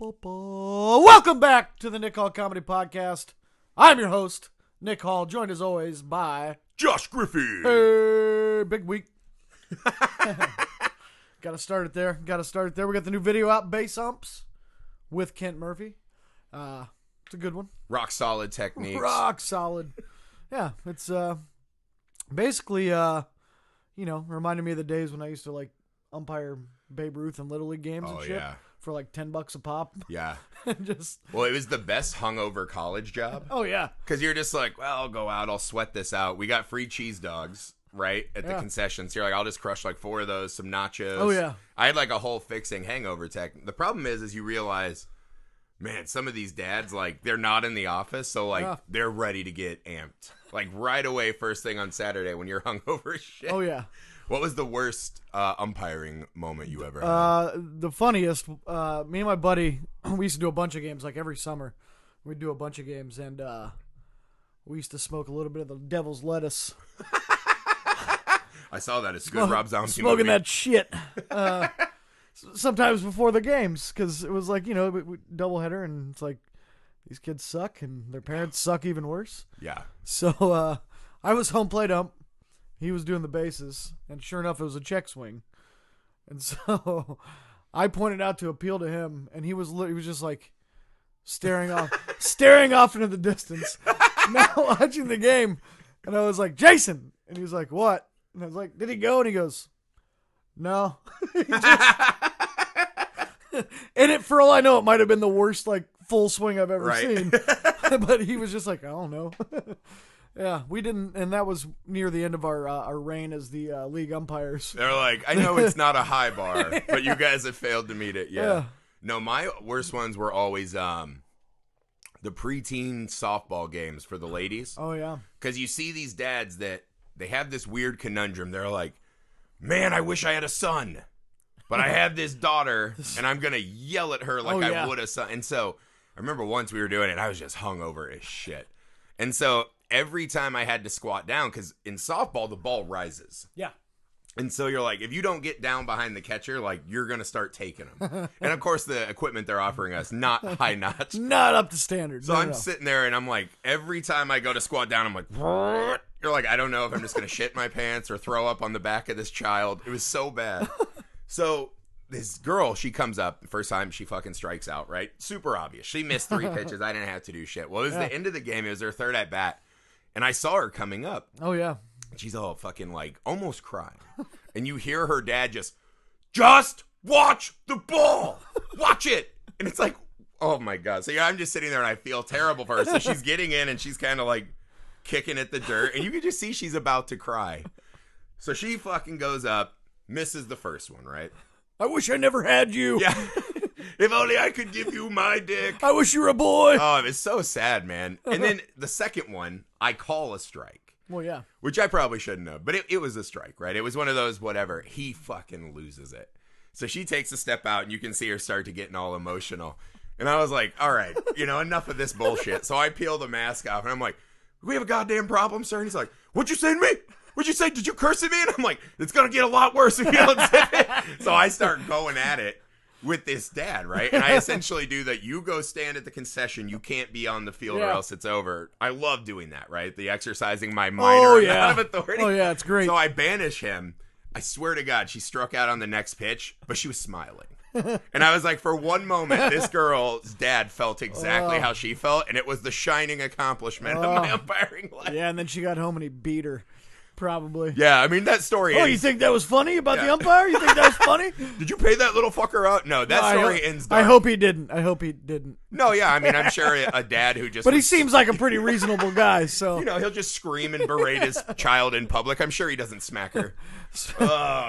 Welcome back to the Nick Hall Comedy Podcast. I'm your host, Nick Hall, joined as always by Josh Griffey. Hey, big week. Gotta start it there. We got the new video out, Bass Umps, with Kent Murphy. It's a good one. Rock solid techniques. Rock solid. Yeah, it's basically reminded me of the days when I used to like umpire Babe Ruth and Little League games and shit. Yeah. For like $10 a pop. Yeah. Well, it was the best hungover college job. Oh, yeah. Because you're just like, well, I'll go out, I'll sweat this out. We got free cheese dogs, right, at the concessions. So you're like, I'll just crush like 4 of those, some nachos. Oh, yeah. I had like a whole fixing hangover tech. The problem is you realize, man, some of these dads, like, they're not in the office, so like they're ready to get amped. Like right away, first thing on Saturday when you're hungover as shit. Oh, yeah. What was the worst umpiring moment you ever had? The funniest, me and my buddy, we used to do a bunch of games, like every summer. We'd do a bunch of games, and we used to smoke a little bit of the devil's lettuce. I saw that. It's a good Rob Zombie Smoking movie. that shit. Sometimes before the games, because it was like, doubleheader, and it's like, these kids suck, and their parents suck even worse. Yeah. So I was home plate ump. He was doing the bases, and sure enough, it was a check swing. And so I pointed out to appeal to him, and he was just like staring off into the distance, not watching the game. And I was like, Jason, and he was like, what? And I was like, did he go? And he goes, no. And for all I know, it might have been the worst like full swing I've ever seen. But he was just like, I don't know. Yeah, we didn't, and that was near the end of our reign as the league umpires. They're like, I know it's not a high bar, but you guys have failed to meet it. Yeah. No, my worst ones were always the preteen softball games for the ladies. Oh, yeah. Because you see these dads that they have this weird conundrum. They're like, man, I wish I had a son, but I have this daughter, and I'm going to yell at her like I would a son. And so I remember once we were doing it, I was just hungover as shit. And so every time I had to squat down, because in softball, the ball rises. Yeah. And so you're like, if you don't get down behind the catcher, like, you're going to start taking them. And, of course, the equipment they're offering us, not high notch. Not up to standard. So I'm sitting there, and I'm like, every time I go to squat down, I'm like, what? You're like, I don't know if I'm just going to shit my pants or throw up on the back of this child. It was so bad. So this girl, she comes up. The first time, she fucking strikes out, right? Super obvious. She missed 3 pitches. I didn't have to do shit. Well, it was the end of the game. It was her third at bat. And I saw her coming up. Oh, yeah. She's all fucking like almost crying. And you hear her dad just watch the ball. Watch it. And it's like, oh my God. So I'm just sitting there and I feel terrible for her. So she's getting in and she's kind of like kicking at the dirt. And you can just see she's about to cry. So she fucking goes up, misses the first one, right? I wish I never had you. Yeah. If only I could give you my dick. I wish you were a boy. Oh, it's so sad, man. And then the second one, I call a strike. Well, yeah. Which I probably shouldn't have. But it was a strike, right? It was one of those whatever. He fucking loses it. So she takes a step out, and you can see her start to getting all emotional. And I was like, all right, enough of this bullshit. So I peel the mask off, and I'm like, we have a goddamn problem, sir? And he's like, what'd you say to me? What'd you say? Did you curse at me? And I'm like, it's going to get a lot worse if you don't say it. So I start going at it with this dad, right? And I essentially do that. You go stand at the concession. You can't be on the field or else it's over. I love doing that, right? The exercising my minor amount of authority. Oh, yeah, it's great. So I banish him. I swear to God, she struck out on the next pitch, but she was smiling. And I was like, for one moment, this girl's dad felt exactly how she felt, and it was the shining accomplishment of my umpiring life. Yeah, and then she got home and he beat her. Probably. Yeah, I mean, that story ends. Oh, you think that was funny about the umpire? You think that was funny? Did you pay that little fucker out? No, that story ends dark. I hope he didn't. No, yeah, I mean, I'm sure a dad who just... But he seems like a pretty reasonable guy, so... he'll just scream and berate his child in public. I'm sure he doesn't smack her.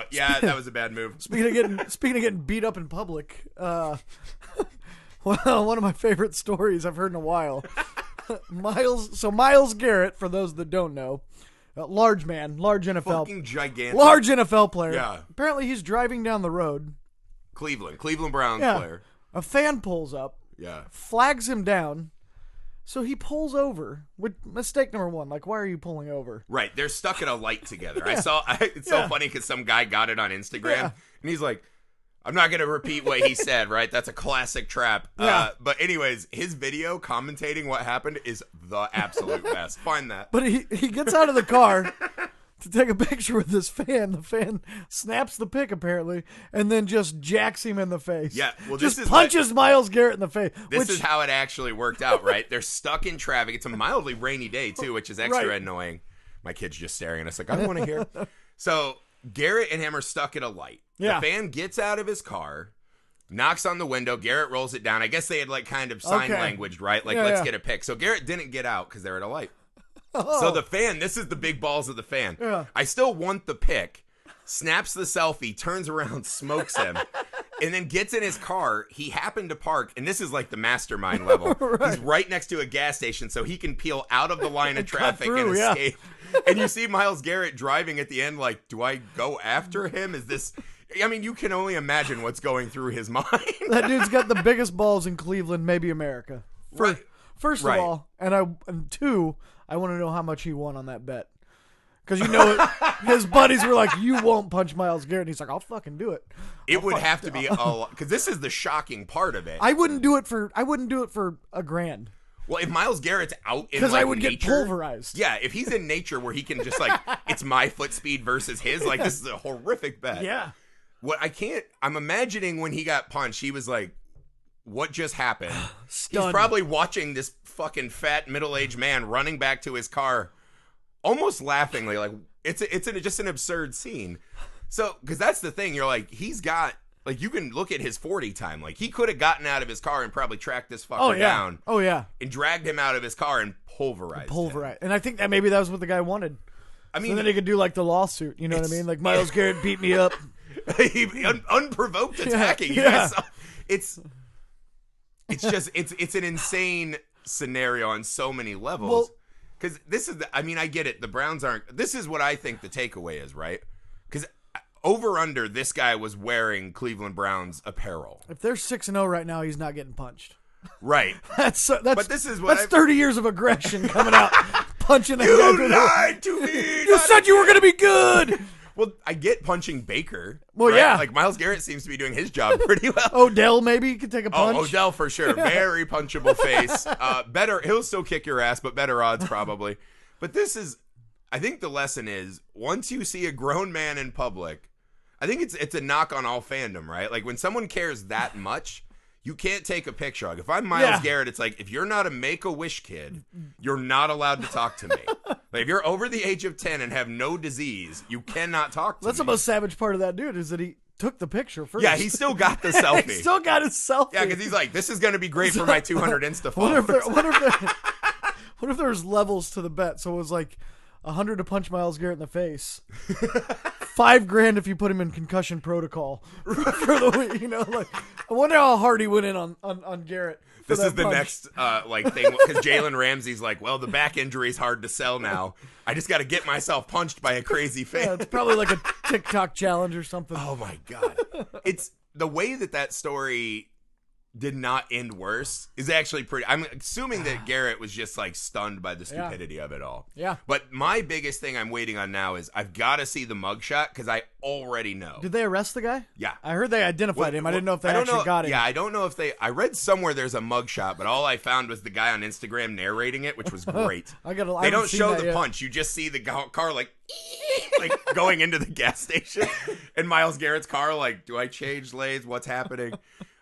Yeah, that was a bad move. Speaking of getting beat up in public, well, one of my favorite stories I've heard in a while. Miles Garrett, for those that don't know, large man, large NFL, fucking gigantic, large NFL player. Yeah. Apparently, he's driving down the road. Cleveland Browns player. A fan pulls up. Yeah. Flags him down. So he pulls over with mistake number one. Like, why are you pulling over? Right. They're stuck at a light together. It's so funny because some guy got it on Instagram and he's like, I'm not going to repeat what he said, right? That's a classic trap. Yeah. But anyways, his video commentating what happened is the absolute best. Find that. But he gets out of the car to take a picture with this fan. The fan snaps the pic, apparently, and then just jacks him in the face. Yeah, well, just this is punches Myles Garrett in the face. This is how it actually worked out, right? They're stuck in traffic. It's a mildly rainy day, too, which is extra annoying. My kid's just staring at us like, I don't want to hear. So Garrett and him are stuck at a light. Yeah. The fan gets out of his car, knocks on the window. Garrett rolls it down. I guess they had like kind of sign language, right? Like, let's get a pic. So Garrett didn't get out because they're at a light. Oh. So the fan, this is the big balls of the fan. Yeah. I still want the pic. Snaps the selfie, turns around, smokes him, and then gets in his car. He happened to park, and this is like the mastermind level. Right. He's right next to a gas station, so he can peel out of the line of traffic and escape. And you see Myles Garrett driving at the end like, do I go after him? Is this... I mean, you can only imagine what's going through his mind. That dude's got the biggest balls in Cleveland, maybe America. First of all, and two, I want to know how much he won on that bet. Because his buddies were like, you won't punch Myles Garrett. And he's like, I'll fucking do it. It would have to be a lot. Because this is the shocking part of it. I wouldn't do it for $1,000. Well, if Myles Garrett's out in because like, I would nature, get pulverized. Yeah, if he's in nature where he can just like, it's my foot speed versus his, like this is a horrific bet. Yeah. I'm imagining when he got punched, he was like, what just happened? Stunned. He's probably watching this fucking fat middle-aged man running back to his car, almost laughingly, like it's just an absurd scene. So, because that's the thing, you're like, he's got, like, you can look at his 40 time, like he could have gotten out of his car and probably tracked this fucker down. Oh yeah. And dragged him out of his car and pulverized him. And I think that maybe that was what the guy wanted. I mean, so then he could do like the lawsuit. You know what I mean? Like Myles Garrett beat me up. Unprovoked attacking. Yeah. It's just it's an insane scenario on so many levels. Because this is I get it. The Browns aren't. This is what I think the takeaway is, right? Because over under, this guy was wearing Cleveland Browns apparel. If they're 6-0 right now, he's not getting punched. Right. But this is what that's 30 years of aggression coming out, punching that guy. You lied to me. You said you were going to be good. Well, I get punching Baker. Well, right? yeah. Like, Myles Garrett seems to be doing his job pretty well. Odell maybe could take a punch. Oh, Odell for sure. Very punchable face. Better. He'll still kick your ass, but better odds probably. But this is, I think the lesson is, once you see a grown man in public, I think it's a knock on all fandom, right? Like, when someone cares that much, you can't take a picture. Like, if I'm Myles Garrett, it's like, if you're not a Make-A-Wish kid, you're not allowed to talk to me. Like, if you're over the age of 10 and have no disease, you cannot talk to me. That's the most savage part of that dude is that he took the picture first. Yeah, he still got the selfie. He still got his selfie. Yeah, because he's like, this is going to be great for my 200 Insta followers. What if there's levels to the bet? So it was like 100 to punch Myles Garrett in the face, $5,000 if you put him in concussion protocol for the week. You know, like I wonder how hard he went in on Garrett. This is the next thing because Jalen Ramsey's like, well, the back injury is hard to sell now. I just got to get myself punched by a crazy fan. Yeah, it's probably like a TikTok challenge or something. Oh my god! It's the way that story did not end worse is actually pretty. I'm assuming that Garrett was just like stunned by the stupidity of it all. Yeah. But my biggest thing I'm waiting on now is I've got to see the mugshot because I already know. Did they arrest the guy? Yeah. I heard they identified him. I didn't know if they actually got him. Yeah, I don't know if they. I read somewhere there's a mugshot, but all I found was the guy on Instagram narrating it, which was great. They don't show the punch. You just see the car like going into the gas station, and Myles Garrett's car like, do I change lanes? What's happening?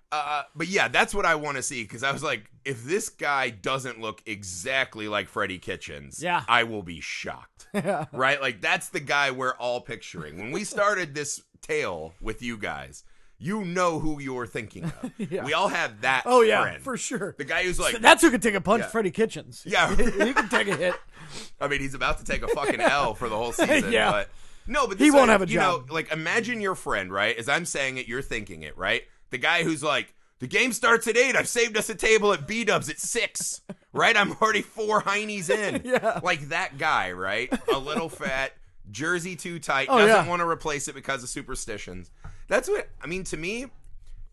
But yeah, that's what I want to see because I was like, if this guy doesn't look exactly like Freddie Kitchens, I will be shocked. Right? Like that's the guy we're all picturing. When we started this tale with you guys, you know who you're thinking of. We all have that friend. For sure. The guy who's like... That's who could take a punch, Freddie Kitchens. Yeah. He can take a hit. I mean, he's about to take a fucking L for the whole season. But no, but he won't have a job. You know, like imagine your friend, right? As I'm saying it, you're thinking it, right? The guy who's like, the game starts at 8. I've saved us a table at B-Dubs at 6. Right? I'm already 4 heinies in. Like that guy, right? A little fat, jersey too tight, doesn't want to replace it because of superstitions. That's what, I mean, to me,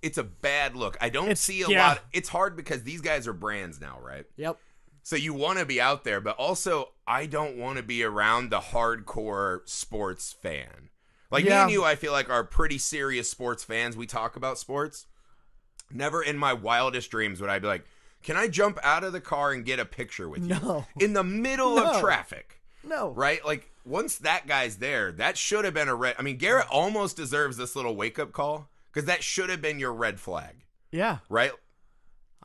it's a bad look. I don't see a lot. It's hard because these guys are brands now, right? Yep. So you want to be out there, but also I don't want to be around the hardcore sports fan. Like, me and you, I feel like, are pretty serious sports fans. We talk about sports. Never in my wildest dreams would I be like, can I jump out of the car and get a picture with you? No. In the middle of traffic. No. Right? Like, once that guy's there, that should have been a red. I mean, Garrett almost deserves this little wake-up call because that should have been your red flag. Yeah. Right?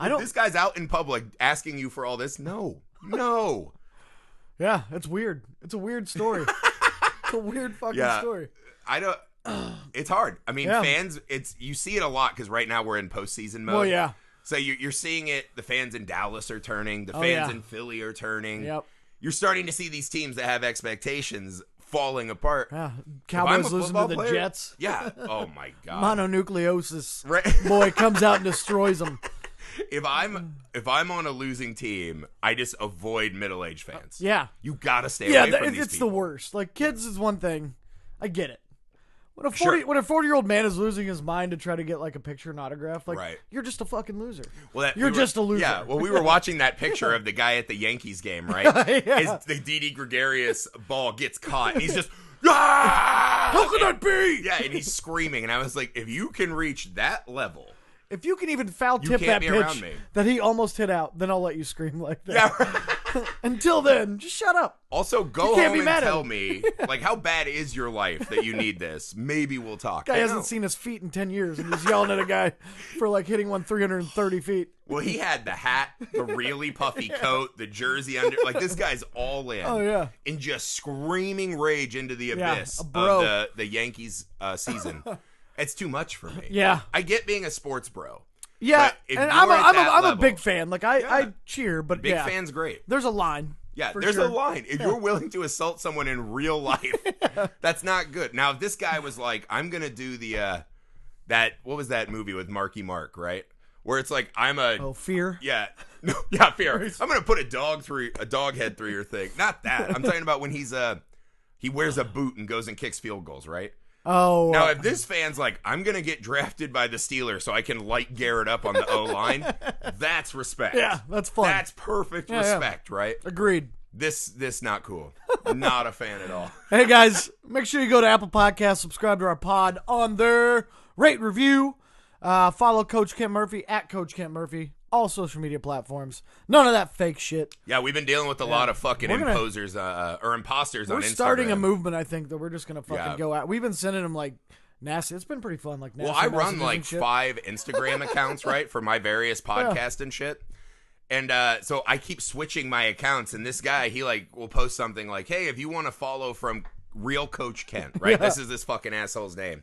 If this guy's out in public asking you for all this. No. Yeah, it's weird. It's a weird story. It's a weird fucking story. It's hard. I mean, fans, you see it a lot because right now we're in postseason mode. Well, yeah. So you're seeing it. The fans in Dallas are turning. The fans in Philly are turning. Yep. You're starting to see these teams that have expectations falling apart. Yeah. Cowboys losing to the Jets. Yeah. Oh, my God. Mononucleosis. Right. Boy comes out and destroys them. If I'm on a losing team, I just avoid middle-aged fans. Yeah. You got to stay away from these it's people. the worst. Like, kids is one thing. I get it. When a 40-year-old man is losing his mind to try to get like a picture and autograph, like you're just a fucking loser. Well, you're just a loser. Yeah. Well, we were watching that picture of the guy at the Yankees game, right? The Didi Gregorius ball gets caught, and he's just, how can that be? Yeah, and he's screaming, and I was like, if you can reach that level. If you can even foul tip that pitch that he almost hit out, then I'll let you scream like that. Yeah. Until then, just shut up. Also, go home and tell me, like, how bad is your life that you need this? Maybe we'll talk. Guy hasn't seen his feet in 10 years, and he's yelling at a guy for, like, hitting one 330 feet. Well, he had the hat, the really puffy coat, the jersey under. Like, this guy's all in. Oh, yeah. And just screaming rage into the abyss of the Yankees season. It's too much for me. Yeah. I get being a sports bro. Yeah, and I'm a big fan. Like, I cheer, but big fan's great. What a line. Yeah, there's a line. If you're willing to assault someone in real life, that's not good. Now, if this guy was like, I'm going to do what was that movie with Marky Mark, right? Where it's like, Fear? Yeah. No, yeah, Fear. I'm going to put a dog head through your thing. Not that. I'm talking about when he wears a boot and goes and kicks field goals, right? Oh. Now, if this fan's like, I'm going to get drafted by the Steelers so I can light Garrett up on the O-line, that's respect. Yeah, that's fun. That's perfect respect, right? Agreed. This not cool. Not a fan at all. Hey, guys, make sure you go to Apple Podcasts, subscribe to our pod on there, rate, review, follow Coach Kent Murphy at Coach Kent Murphy. All social media platforms. None of that fake shit. Yeah, we've been dealing with a lot of fucking imposters or imposters on Instagram. We're starting a movement, I think, that we're just going to fucking go at. We've been sending them, like, nasty. It's been pretty fun, like, nasty. Well, I run, like, 5 Instagram accounts, right, for my various podcasts and shit. And so I keep switching my accounts, and this guy, he, like, will post something like, hey, if you want to follow from Real Coach Kent, right? This is this fucking asshole's name.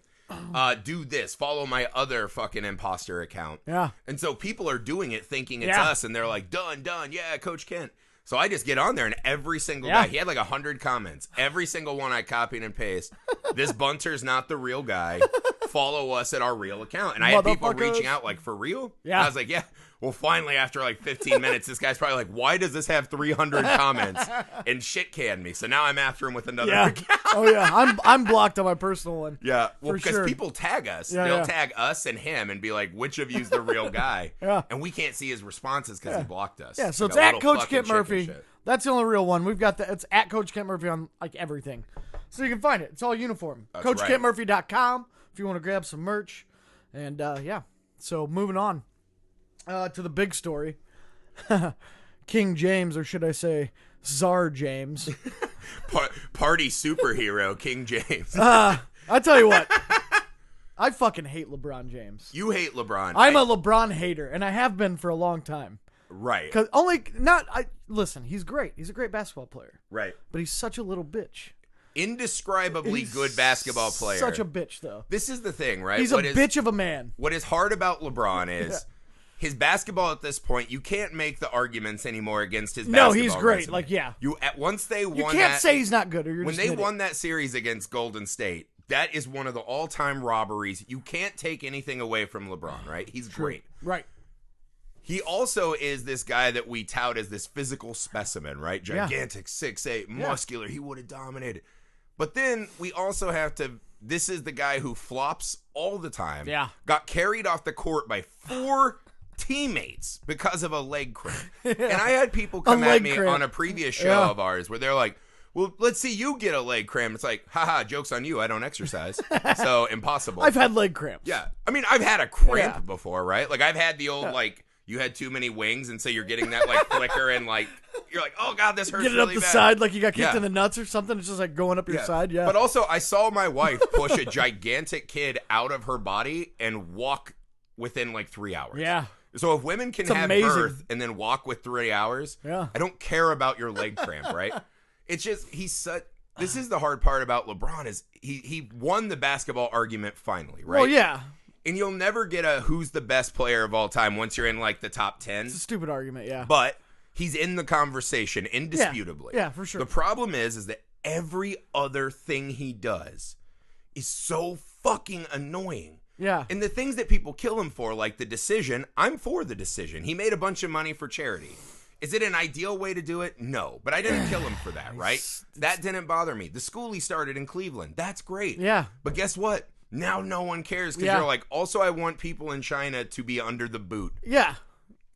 Do this. Follow my other fucking imposter account. Yeah. And so people are doing it thinking it's us, and they're like, done. Yeah, Coach Kent. So I just get on there, and every single guy, he had like 100 comments. Every single one I copied and paste. This bunter's not the real guy. Follow us at our real account. And I had people reaching out like, for real? Yeah. I was like, yeah. Well, finally, after like 15 minutes, this guy's probably like, why does this have 300 comments? And shit canned me. So now I'm after him with another account. Oh, yeah. I'm blocked on my personal one. Yeah. Well, because people tag us. They'll tag us and him and be like, which of you's the real guy? And we can't see his responses because he blocked us. Yeah, so it's at Coach Kent Murphy. That's the only real one. We've got it's at Coach Kent Murphy on like everything. So you can find it. It's all uniform. CoachKentMurphy.com if you want to grab some merch. And so moving on. To the big story. King James, or should I say Czar James. Party superhero, King James. I tell you what. I fucking hate LeBron James. You hate LeBron. I'm a LeBron hater, and I have been for a long time. Right. Because listen, he's great. He's a great basketball player. Right. But he's such a little bitch. Indescribably good basketball player. Such a bitch, though. This is the thing, right? He's a bitch of a man. What is hard about LeBron is... His basketball at this point, you can't make the arguments anymore against his basketball. No, he's great. Resume. Like, yeah. Once they won, you can't say he's not good. Or you're when they won that series against Golden State, that is one of the all-time robberies. You can't take anything away from LeBron, right? He's great. Right. He also is this guy that we tout as this physical specimen, right? Gigantic, 6'8", muscular. He would have dominated. But then we also have to... This is the guy who flops all the time. Yeah. Got carried off the court by 4 teammates because of a leg cramp. And I had people come at me on a previous show of ours where they're like, well, let's see you get a leg cramp. It's like, haha, joke's on you. I don't exercise. So impossible. I've had leg cramps. Yeah. I mean, I've had a cramp before, right? Like, I've had the old, like, you had too many wings, and so you're getting that, like, flicker, and, like, you're like, oh, God, this hurts Get it really up the bad. side like you got kicked in the nuts or something. It's just, like, going up your side, But also, I saw my wife push a gigantic kid out of her body and walk within, like, 3 hours. Yeah. So if women can have birth and then walk with 3 hours, I don't care about your leg cramp, right? It's just, this is the hard part about LeBron is he won the basketball argument finally, right? Well, yeah. And you'll never get a who's the best player of all time once you're in like the top 10. It's a stupid argument, yeah. But he's in the conversation indisputably. Yeah, for sure. The problem is that every other thing he does is so fucking annoying. Yeah. And the things that people kill him for, like the decision, I'm for the decision. He made a bunch of money for charity. Is it an ideal way to do it? No. But I didn't kill him for that, right? That didn't bother me. The school he started in Cleveland, that's great. Yeah. But guess what? Now no one cares because you're like, also I want people in China to be under the boot. Yeah.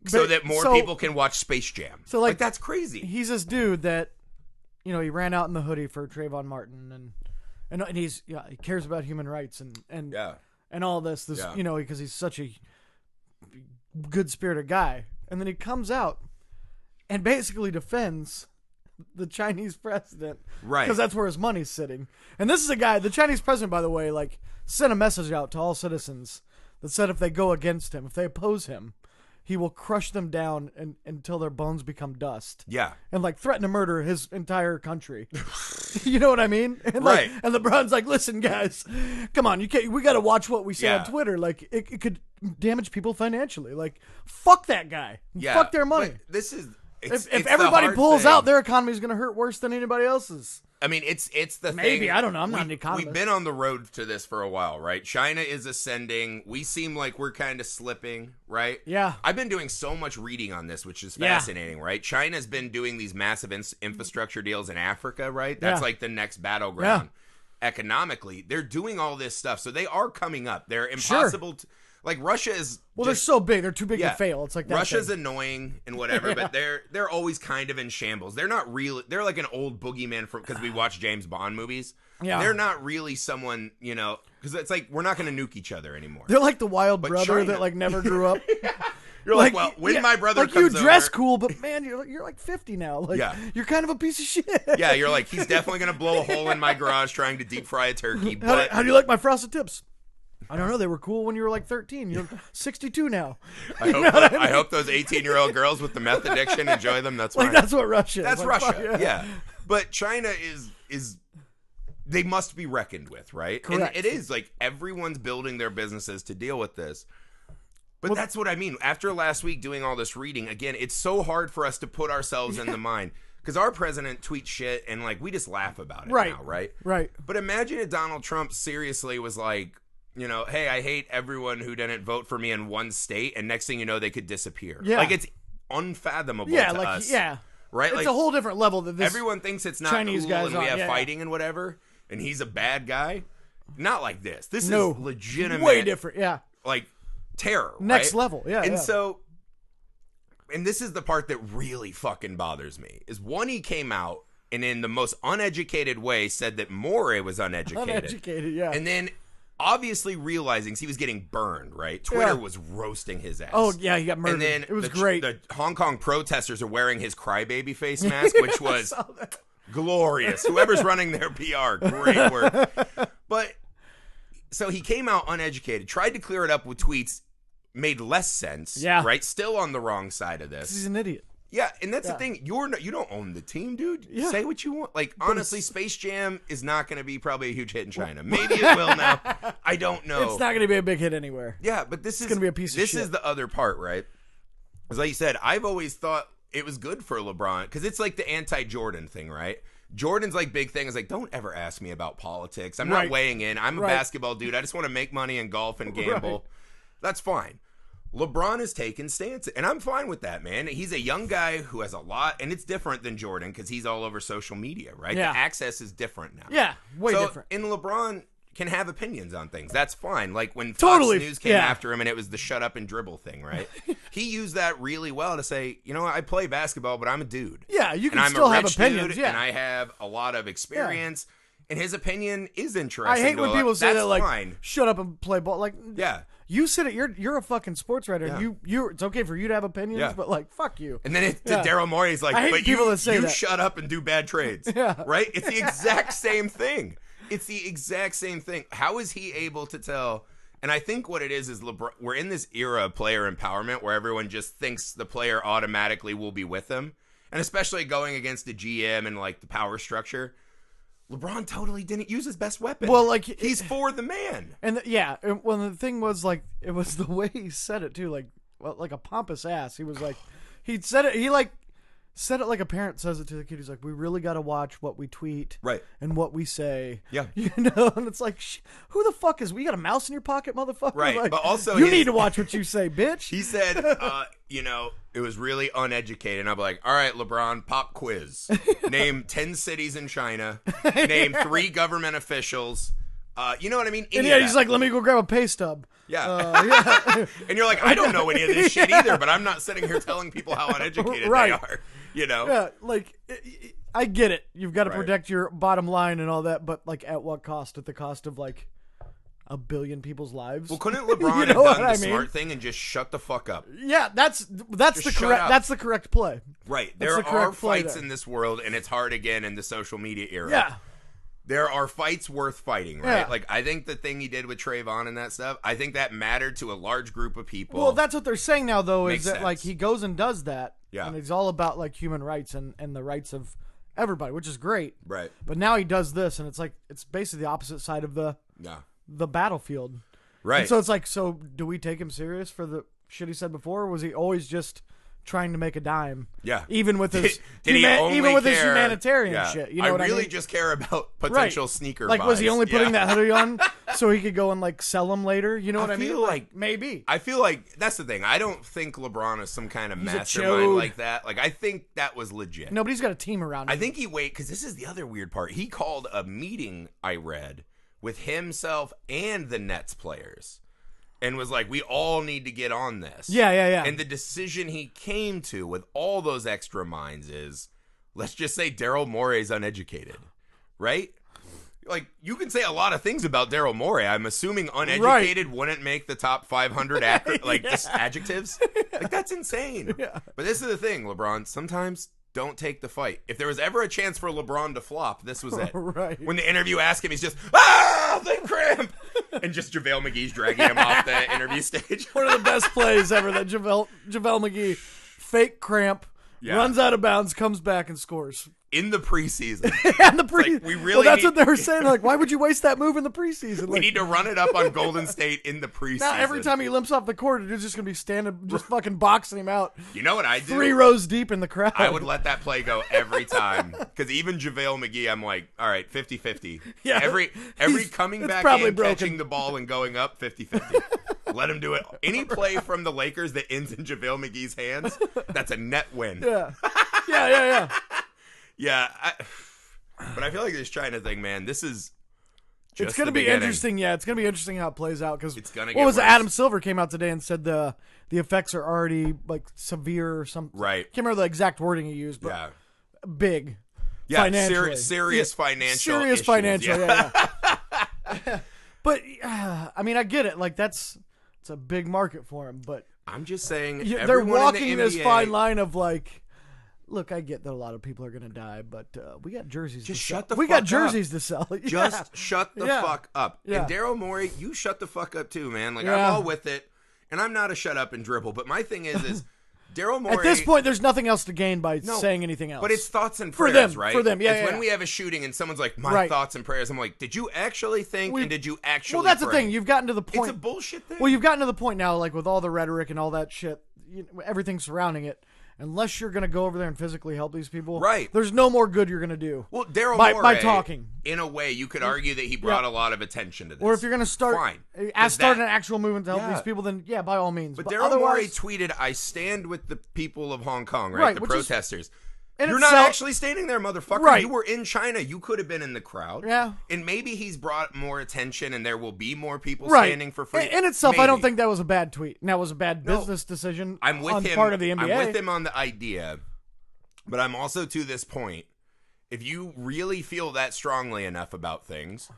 So that more people can watch Space Jam. So like that's crazy. He's this dude that, he ran out in the hoodie for Trayvon Martin and he's, he cares about human rights and all this, because he's such a good-spirited guy. And then he comes out and basically defends the Chinese president. Right. Because that's where his money's sitting. And this is a guy, the Chinese president, by the way, like, sent a message out to all citizens that said if they go against him, if they oppose him, he will crush them down until their bones become dust. Yeah. And, like, threaten to murder his entire country. You know what I mean? And right. And LeBron's like, listen, guys, come on, we got to watch what we say on Twitter. Like, it could damage people financially. Like, fuck that guy. Yeah. Fuck their money. But this is... If everybody pulls out, their economy is going to hurt worse than anybody else's. I mean, it's the thing. Maybe, I don't know. I'm not an economist. We've been on the road to this for a while, right? China is ascending. We seem like we're kind of slipping, right? Yeah. I've been doing so much reading on this, which is fascinating, right? China's been doing these massive infrastructure deals in Africa, right? That's like the next battleground. Economically, they're doing all this stuff. So they are coming up. They're impossible to... Like, Russia is... they're so big. They're too big to fail. It's like that Russia's thing. annoying and whatever, but they're always kind of in shambles. They're not real... They're like an old boogeyman because we watch James Bond movies. Yeah. They're not really someone, because it's like, we're not going to nuke each other anymore. They're like the wild brother that, like, never grew up. You're like, well, when my brother like, comes you dress over, cool, but, man, you're like 50 now. Like, you're kind of a piece of shit. Yeah, you're like, he's definitely going to blow a hole in my garage trying to deep fry a turkey. But how do you like my frosted tips? I don't know. They were cool when you were like 13. You're 62 now. I hope those 18-year-old girls with the meth addiction enjoy them. That's like, that's what Russia is. That's like, Russia. Yeah. But China is they must be reckoned with, right? Correct. And it is like everyone's building their businesses to deal with this. But that's what I mean. After last week doing all this reading, again, it's so hard for us to put ourselves in the mind. Because our president tweets shit and like we just laugh about it now, right? Right. But imagine if Donald Trump seriously was like, hey, I hate everyone who didn't vote for me in one state, and next thing you know, they could disappear. Yeah. Like, it's unfathomable to us. Yeah. Right? It's like, a whole different level that this everyone thinks it's not Chinese cool guys and we have yeah. fighting and whatever, and he's a bad guy. Not like this. This is legitimate. Way different, yeah. Like, terror, Next right? level, yeah. And so, and this is the part that really fucking bothers me, is one, he came out and in the most uneducated way said that Morey was uneducated. Uneducated, yeah. And then obviously realizing he was getting burned, right? Twitter was roasting his ass. Oh, yeah, he got murdered. And then it was great. The Hong Kong protesters are wearing his crybaby face mask, which was glorious. Whoever's running their PR, great work. But, so he came out uneducated, tried to clear it up with tweets, made less sense, right? Still on the wrong side of this. He's an idiot. Yeah, and that's the thing. You don't own the team, dude. Say what you want. Like, honestly, Space Jam is not going to be probably a huge hit in China. Maybe it will now. I don't know. It's not going to be a big hit anywhere. Yeah, but this is going to be a piece of shit. This is the other part, right? Because like you said, I've always thought it was good for LeBron because it's like the anti-Jordan thing, right? Jordan's like big thing is like, don't ever ask me about politics. I'm not weighing in. I'm a basketball dude. I just want to make money and golf and gamble. That's fine. LeBron has taken stance, and I'm fine with that, man. He's a young guy who has a lot, and it's different than Jordan because he's all over social media, right? Yeah. The access is different now. Yeah, way different. And LeBron can have opinions on things. That's fine. Like when Totally, Fox News came yeah. after him and it was the shut up and dribble thing, right? He used that really well to say, you know, I play basketball, but I'm a dude. Yeah, you and can I'm still a have rich opinions. dude, Yeah, and I have a lot of experience. And his opinion is interesting. I hate when people say That's that, like, fine. shut up and play ball. Like, Yeah. you said it. You're a fucking sports writer. Yeah. You it's okay for you to have opinions, Yeah. but like, fuck you. And then Yeah. Daryl Morey's like, I hate but people you that say that. shut up and do bad trades. Yeah. Right? It's the exact same thing. It's the exact same thing. How is he able to tell? And I think what it is LeBron. We're in this era of player empowerment where everyone just thinks the player automatically will be with them. And especially going against the GM and like the power structure. LeBron totally didn't use his best weapon. Well, like, he's for the man. And well, the thing was, like, it was the way he said it too, like a pompous ass. He was like, he said it. He like said it like a parent says it to the kid. He's like, we really got to watch what we tweet, Right, and what we say. Yeah, you know. And it's like, who the fuck is? We got a mouse in your pocket, motherfucker. Right, like, but also you need to watch what you say, bitch. He said, you know, it was really uneducated. And I'm like, all right, LeBron, pop quiz. Name 10 cities in China. Name 3 government officials. You know what I mean? And he's like, let me go grab a pay stub. Yeah. Yeah. And you're like, I don't know any of this shit either, but I'm not sitting here telling people how uneducated Right. they are. You know? Yeah, like, I get it. You've got to Right. protect your bottom line and all that, but like, at what cost? At the cost of like 1 billion people's lives? Well, couldn't LeBron You have know done what the I mean? smart thing and just shut the fuck up? Yeah, that's the shut correct. up. That's the correct play. Right. That's There the are correct play fights there. in this world, and it's hard again in the social media era. Yeah. There are fights worth fighting, right? Yeah. Like, I think the thing he did with Trayvon and that stuff, I think that mattered to a large group of people. Well, that's what they're saying now, though, is Makes that like sense. he goes and does that, Yeah. and it's all about like human rights and the rights of everybody, which is great. Right. But now he does this, and it's like it's basically the opposite side of the battlefield. Right. And so it's like, so do we take him serious for the shit he said before? Or was he always just trying to make a dime? Yeah. Even with his Did he only even with care, his humanitarian shit. You know what I really mean? just care about potential Right. sneaker Like, was he buys. only putting Yeah. that hoodie on so he could go and like sell them later? You know what I mean? feel like- maybe. I feel like that's the thing. I don't think LeBron is some kind of He's a mastermind chode. like that. Like, I think that was legit. Nobody's got a team around him. I think because this is the other weird part. He called a meeting, I read, with himself and the Nets players. And was like, we all need to get on this. Yeah. And the decision he came to with all those extra minds is, let's just say Daryl Morey's uneducated, right? Like, you can say a lot of things about Daryl Morey. I'm assuming uneducated wouldn't make the top 500 just adjectives. Like, that's insane. Yeah. But this is the thing, LeBron. Sometimes don't take the fight. If there was ever a chance for LeBron to flop, this was it. Right. When the interview asked him, he's just, think cramp! And just JaVale McGee's dragging him off the interview stage. One of the best plays ever, that JaVale McGee fake cramp, runs out of bounds, comes back and scores. In the preseason. And the pre Like, we really that's need- what they were saying. Like, why would you waste that move in the preseason? We Like, need to run it up on Golden State in the preseason. now every time he limps off the court, it's just gonna be standing, just fucking boxing him out, You know what I do? 3 rows deep in the crowd. I would let that play go every time. Because even JaVale McGee, I'm like, all right, 50-50. Yeah. Every He's- coming it's back probably in, broken. catching the ball, and going up, 50-50. Let him do it. Any play from the Lakers that ends in JaVale McGee's hands, that's a net win. Yeah. Yeah. Yeah, but I feel like this China thing, man, this is just It's gonna the be beginning. interesting. Yeah, it's gonna be interesting how it plays out. Because It's gonna what get was it? worse. Adam Silver came out today and said the effects are already like severe or something. Right. Can't remember the exact wording he used, but Yeah. big. Yeah, financially. serious Yeah, financial serious issues. financial. Yeah. Yeah. But I mean, I get it. Like it's a big market for him, but I'm just saying, they're everyone walking in the this NBA, fine line of like, look, I get that a lot of people are gonna die, but we got jerseys. Just to shut sell. the We fuck got jerseys up. to sell. Yeah. Just shut the Yeah. fuck up. Yeah. And Daryl Morey, you shut the fuck up too, man. Like, Yeah. I'm all with it. And I'm not a shut up and dribble. But my thing is Daryl Morey. At this point, there's nothing else to gain by saying anything else. But it's thoughts and For prayers, them, right? for them, yeah, It's yeah, when yeah. we have a shooting and someone's like, my Right. thoughts and prayers. I'm like, did you actually think and did you actually Well, that's the pray? thing. You've gotten to the point. It's a bullshit thing. Well, you've gotten to the point now, like with all the rhetoric and all that shit, everything surrounding it. Unless you're going to go over there and physically help these people, Right. There's no more good you're going to do. Well, Daryl by Morey, talking. in a way, you could argue that he brought a lot of attention to this. Or if you're going to start, Fine. start an actual movement to help Yeah. these people, then yeah, by all means. But Daryl Morey otherwise, tweeted, I stand with the people of Hong Kong, Right, the which is- protesters. You're not actually standing there, motherfucker. Right. You were in China. You could have been in the crowd. Yeah. And maybe he's brought more attention and there will be more people Right. standing for free. In itself, maybe. I don't think that was a bad tweet. And that was a bad business decision I'm with on him, part of the NBA. I'm with him on the idea, but I'm also to this point, if you really feel that strongly enough about things,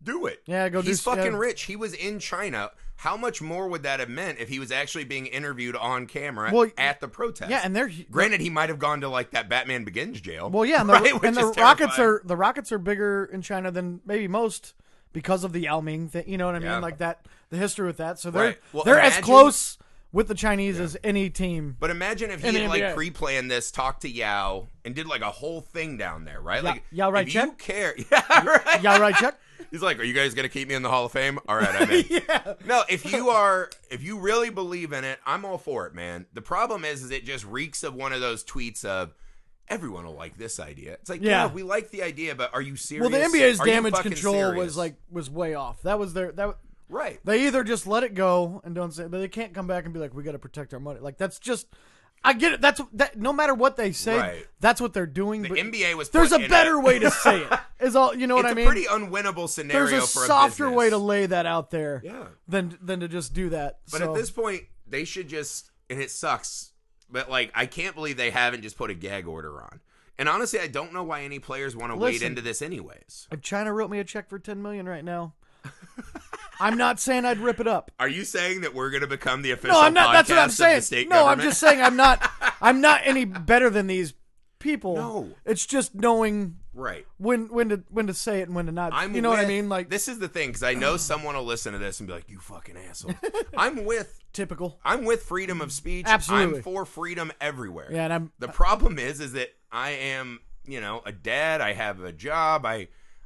do it. Yeah, go do He's fucking rich. He was in China. How much more would that have meant if he was actually being interviewed on camera at the protest? Yeah, and granted, he might have gone to like that Batman Begins jail. Well, yeah, and the Rockets are bigger in China than maybe most because of the Yao Ming thing. You know what I mean? Like that, the history with that. So they're as close with the Chinese as any team. But imagine if he had like pre-planned this, talked to Yao, and did like a whole thing down there, right? Yeah, like Yao right check. You care, yeah, right. Yao right check. He's like, "Are you guys gonna keep me in the Hall of Fame?" All right, I'm in. Yeah. No, if you really believe in it, I'm all for it, man. The problem is it just reeks of one of those tweets of everyone will like this idea. It's like, yeah, we like the idea, but are you serious? Well, the NBA's damage control was way off. That was right. They either just let it go and don't say, but they can't come back and be like, we got to protect our money. Like that's just. I get it. That's no matter what they say, that's what they're doing. The NBA was. There's a better way to say it. Is all you know what I mean? It's a pretty unwinnable scenario. There's a for softer business. way to lay that out there. Yeah. Than to just do that. But at this point, they should just. And it sucks, but like I can't believe they haven't just put a gag order on. And honestly, I don't know why any players want to wade into this anyways. If China wrote me a check for $10 million right now. I'm not saying I'd rip it up. Are you saying that we're going to become the official I'm not. podcast That's what I'm saying. of the state no, government? I'm just saying I'm not. I'm not any better than these people. No, it's just knowing when to say it and when to not. You know what I mean? Like this is the thing because I know someone will listen to this and be like, "You fucking asshole." I'm with freedom of speech. Absolutely, I'm for freedom everywhere. Yeah, and the problem is that I am, a dad. I have a job.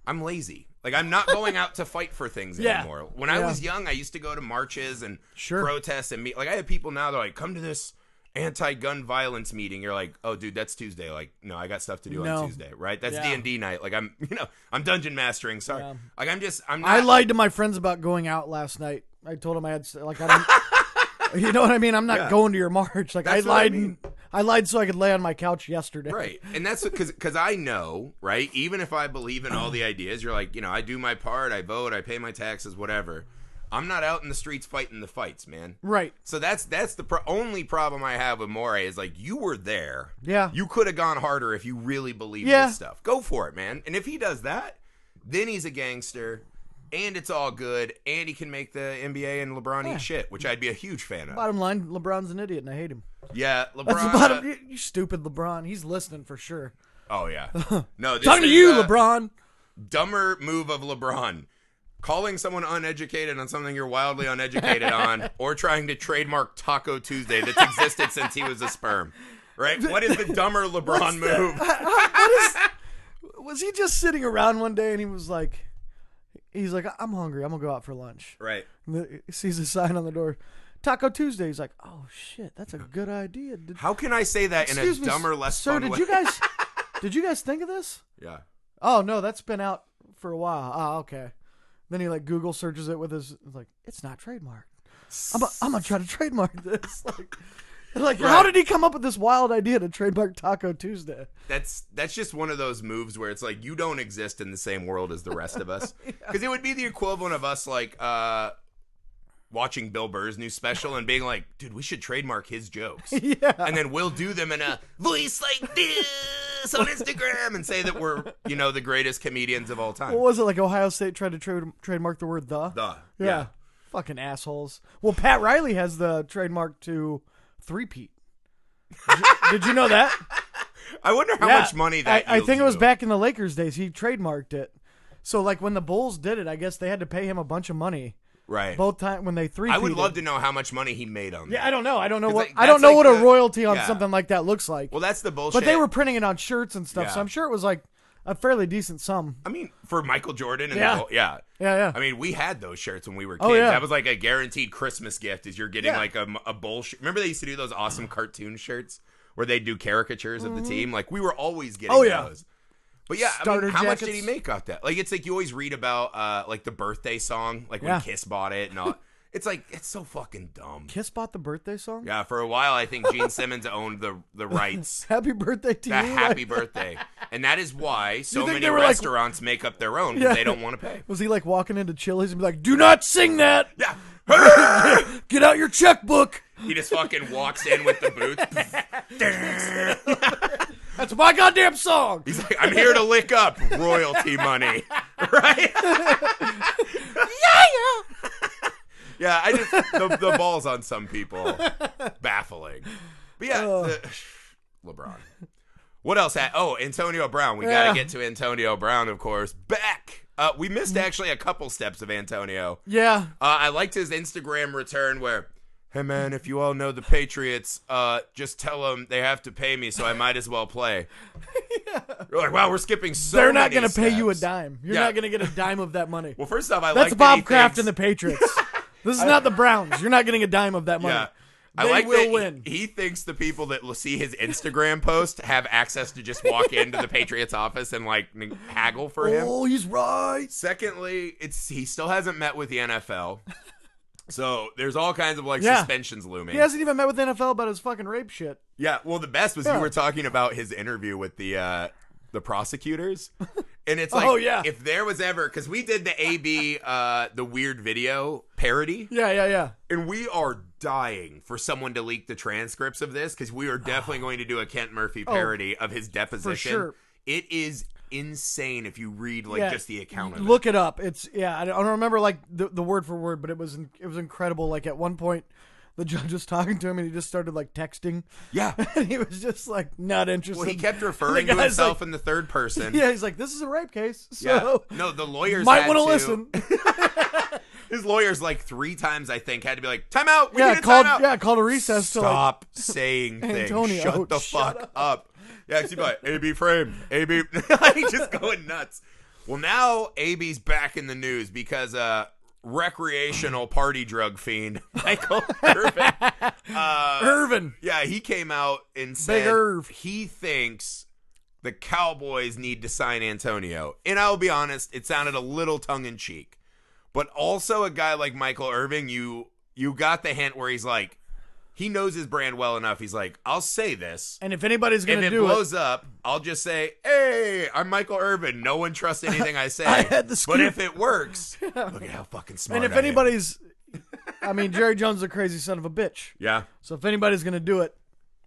I'm lazy. Like, I'm not going out to fight for things anymore. When I was young, I used to go to marches and protests and meet. Like, I have people now, they're like, come to this anti-gun violence meeting. You're like, oh, dude, that's Tuesday. Like, no, I got stuff to do on Tuesday, right? That's D&D night. Like, I'm dungeon mastering. Sorry. Yeah. Like, I'm not. I lied to my friends about going out last night. I told them I had, like, I don't. You know what I mean? I'm not going to your march. Like I lied. I lied so I could lay on my couch yesterday. Right, and that's because I know, right? Even if I believe in all the ideas, you're like, I do my part. I vote. I pay my taxes. Whatever. I'm not out in the streets fighting the fights, man. Right. So that's the only problem I have with Morey is like you were there. Yeah. You could have gone harder if you really believed this stuff. Go for it, man. And if he does that, then he's a gangster. And it's all good, and he can make the NBA and LeBron eat shit, which I'd be a huge fan of. Bottom line, LeBron's an idiot, and I hate him. Yeah, LeBron. That's the bottom. You stupid LeBron. He's listening for sure. Oh yeah. No, this talking to you, LeBron. Dumber move of LeBron. Calling someone uneducated on something you're wildly uneducated on, or trying to trademark Taco Tuesday that's existed since he was a sperm. Right? What is the dumber LeBron move? Was he just sitting around one day and he was like... He's like, I'm hungry. I'm going to go out for lunch. Right. And he sees a sign on the door. Taco Tuesday. He's like, oh, shit. That's a good idea. How can I say that in a dumber, less fun way? Did you guys think of this? Yeah. Oh, no. That's been out for a while. Oh, okay. Then he, like, Google searches it with his... Like, it's not trademarked. I'm going to try to trademark this. Like, how did he come up with this wild idea to trademark Taco Tuesday? That's just one of those moves where it's like you don't exist in the same world as the rest of us. Because it would be the equivalent of us like watching Bill Burr's new special and being like, dude, we should trademark his jokes. Yeah. And then we'll do them in a voice like this on Instagram and say that we're, the greatest comedians of all time. What was it, like Ohio State tried to trademark the word the? The. Yeah. Fucking assholes. Well, Pat Riley has the trademark to... three-peat. Did you know that? I wonder how much money that I think it was back in the Lakers days. He trademarked it. So, like, when the Bulls did it, I guess they had to pay him a bunch of money. Right. Both times when they three-peated. I would love to know how much money he made on that. Yeah, I don't know. I don't know what a royalty on something like that looks like. Well, that's the bullshit. But they were printing it on shirts and stuff, so I'm sure it was like a fairly decent sum. I mean, for Michael Jordan and yeah. I mean, we had those shirts when we were kids. That was like a guaranteed Christmas gift is you're getting like a bowl shirt. Remember they used to do those awesome cartoon shirts where they'd do caricatures of the team? Like, we were always getting those. But yeah, how much did he make off that? Like, it's like you always read about like the birthday song, like when Kiss bought it and all. It's like, it's so fucking dumb. Kiss bought the birthday song? Yeah, for a while, I think Gene Simmons owned the rights. Happy birthday to you. Happy birthday. And that is why so many they were restaurants make up their own, because they don't want to pay. Was he like walking into Chili's and be like, do not sing that. Yeah. Get out your checkbook. He just fucking walks in with the boots. That's my goddamn song. He's like, I'm here to lick up royalty money. Right? Yeah, I just, the balls on some people, baffling. But yeah, LeBron. What else? Antonio Brown. We got to get to Antonio Brown, of course. Back. We missed actually a couple steps of Antonio. Yeah. I liked his Instagram return where, hey, man, if you all know the Patriots, just tell them they have to pay me, so I might as well play. Yeah. You're like, wow, we're skipping They're not going to pay you a dime. You're not going to get a dime of that money. Well, first off, That's Bob Kraft and the Patriots. This is not the Browns. You're not getting a dime of that money. Yeah. They will win. He thinks the people that will see his Instagram post have access to just walk into the Patriots office and like haggle for him. Oh, he's right. Secondly, he still hasn't met with the NFL. So there's all kinds of suspensions looming. He hasn't even met with the NFL about his fucking rape shit. Yeah, well, the best was you were talking about his interview with the prosecutors. And it's like, if there was ever, because we did the AB, the weird video parody. Yeah. And we are dying for someone to leak the transcripts of this, because we are definitely going to do a Kent Murphy parody of his deposition. For sure. It is insane if you read just the account of it. Look it up. It's I don't remember like the word for word, but it was incredible. Like at one point, the judge was talking to him and he just started like texting. Yeah. And he was just like not interested. Well, he kept referring to himself in the third person. Yeah, he's like, this is a rape case. So no, the lawyers might want to listen. His lawyers like 3 times, I think, had to be like, time out. We need a called time out. called a recess. Stop saying things. Antonio, shut the fuck up. Yeah, because he'd be like, AB frame, AB. He's just going nuts. Well, now AB's back in the news because recreational party drug fiend Michael Irvin. Irvin. Yeah, he came out and said he thinks the Cowboys need to sign Antonio. And I'll be honest, it sounded a little tongue-in-cheek. But also a guy like Michael Irvin, you got the hint where he's like, he knows his brand well enough. He's like, I'll say this. And if anybody's going to do it. If it blows up, I'll just say, hey, I'm Michael Irvin. No one trusts anything I say. I had the scoop. But if it works, look at how fucking smart I am. And if anybody's, I mean, Jerry Jones is a crazy son of a bitch. Yeah. So if anybody's going to do it,